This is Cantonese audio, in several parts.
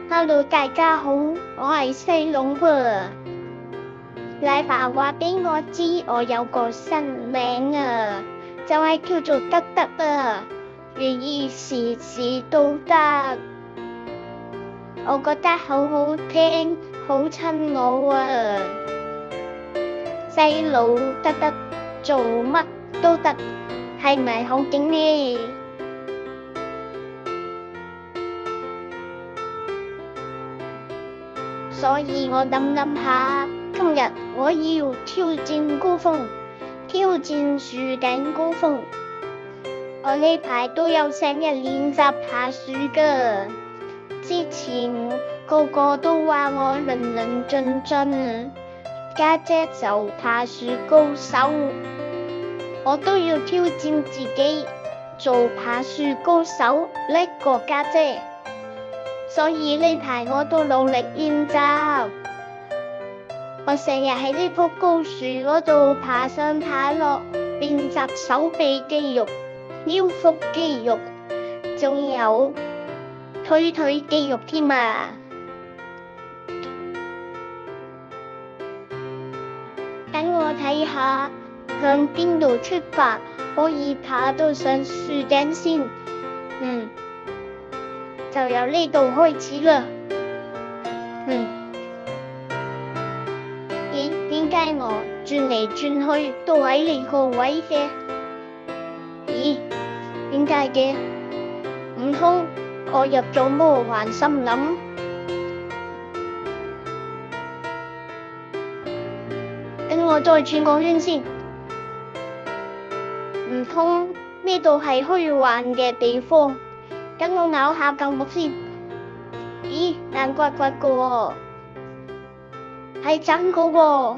Hello，大家好，我係細佬噃。麗華話俾我知，我有個新名啊，就係叫做德德啊，寓意時時都得。我覺得好好聽，好親我啊。細佬德德做乜都得，係咪好勁呢？所以我諗下，今日我要挑戰高峰，挑戰樹頂高峰。我呢排都有成日練習爬樹㗎，之前個個都話我論論盡盡，家姐就爬樹高手，我都要挑戰自己，做爬樹高手叻過家姐。所以呢排我都努力練習，我成日喺呢棵高樹嗰度爬上爬落，練習手臂肌肉、腰腹肌肉，仲有腿肌肉添啊！等我睇下向邊度出發，可以爬到上樹頂先。就由呢度開始啦。咦？點解我轉嚟轉去都喺呢個位嘅？咦？點解嘅？唔通我入咗魔幻森林？等我再轉個圈先。唔通呢度係虛幻嘅地方？等我咬下嚿木先。咦，硬骨骨個喎，係真個喎。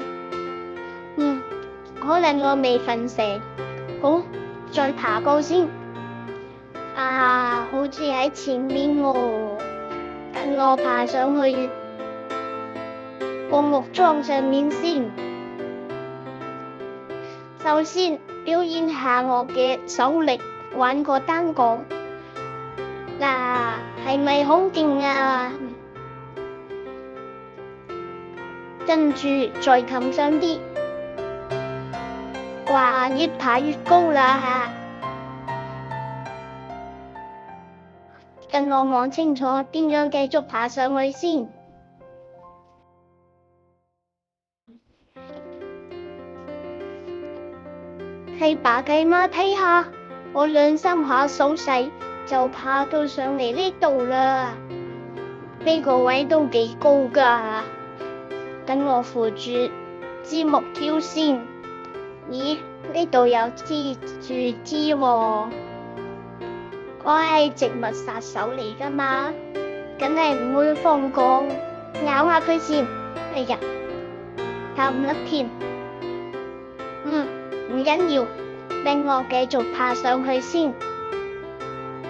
可能我未瞓醒。好，再爬過先。好似喺前面喎。等我爬上去個木樁上面先。首先表演下我嘅手力，玩個單槓。係咪好勁啊？跟住再擒上啲，哇！越爬越高啦！等我望清楚點樣繼續爬上去先。係爸計嘛？睇下我兩三下手勢就爬到上嚟呢度啦，呢個位都幾高㗎。等我扶住枝木挑先。咦？呢度有支樹枝喎。我係植物殺手嚟㗎嘛，梗係唔會放過，咬下佢先。哎呀，咬唔甩添。唔緊要，等我繼續爬上去先。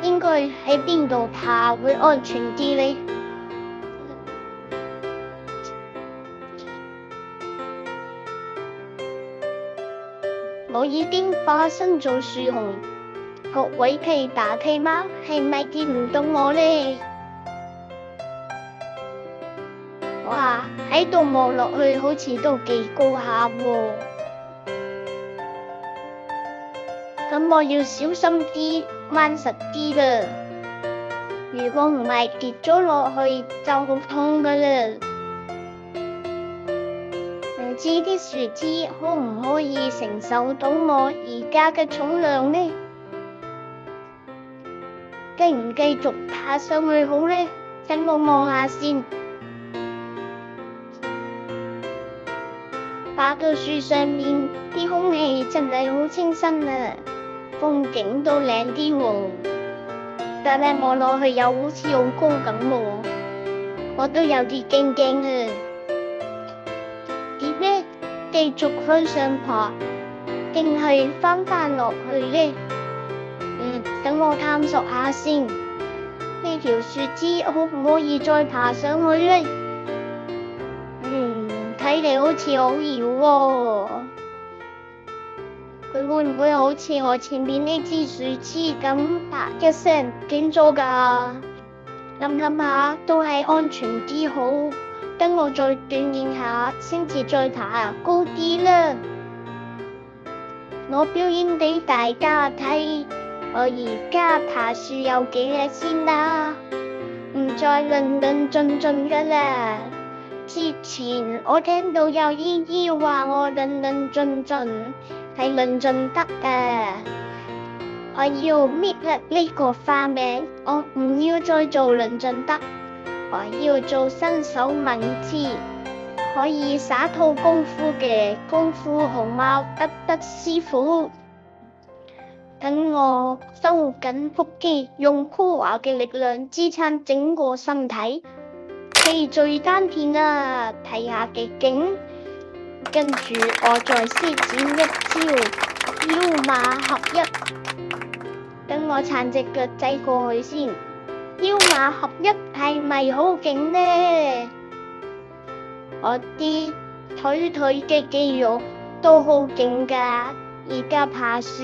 應該喺邊度爬會安全啲呢？我已經化身做樹熊，各位屁爸屁媽係咪見唔到我呢？哇！喺度望落去好似都幾高下喎。咁我要小心啲，掹實啲啦。如果唔係跌咗落去就好痛㗎啦。唔知啲樹枝可唔可以承受到我而家嘅重量呢？繼唔繼續爬上去好呢？等我望下先。爬到樹上面，啲空氣真係好清新啊！風景都靚啲喎，但係望落去又好似好高咁喎，我都有啲驚驚啊！點呢？繼續向上爬，定係翻落去呢？等我探索下先。呢條樹枝可唔可以再爬上去呢？睇嚟好似好搖喎。佢會唔會好似我前面呢支樹枝咁，啪一聲斷咗㗎？諗下都係安全啲好，等我再鍛鍊下，先至再爬高啲啦。我表演俾大家睇，我而家爬樹有幾叻先啦，唔再論論盡盡㗎啦。之前我聽到有姨姨話我論論盡盡，係論盡得啊！我要搣甩呢個花名，我唔要再做論盡得，我要做身手敏捷，可以耍套功夫嘅功夫熊貓德師傅。等我收緊腹肌，用酷華嘅力量支撐整個身體，氣聚丹田啊！睇下幾勁，跟住我再施展一招腰馬合一。等我撐隻腳仔過去先，腰馬合一係咪好勁呢？我啲腿嘅肌肉都好勁㗎，而家爬樹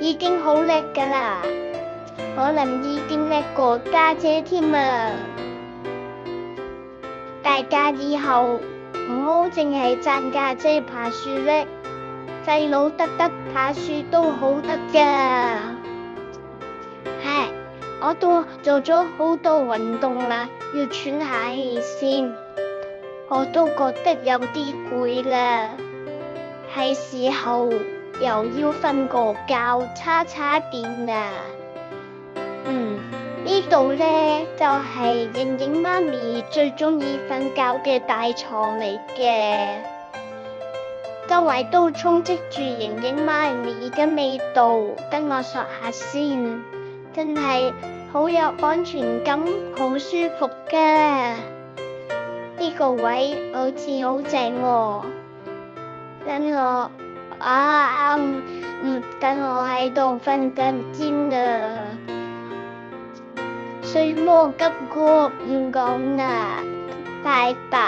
已經好叻㗎啦，可能已經叻過家姐添啊！大家以後唔好淨係讚家姐爬樹叻，細佬得爬樹都好得㗎。唉，我都做咗好多運動啦，要喘下氣先。我都覺得有啲攰啦，係時候又要瞓個覺，叉電啦。呢度呢，就係瑩瑩媽咪最鍾意瞓覺嘅大床嚟嘅，周圍都充斥住瑩瑩媽咪嘅味道。等我索下先，真係好有安全感，好舒服㗎。呢個位好似好正喎，等我喺度瞓緊先啦。睡魔急過唔講啦，拜拜。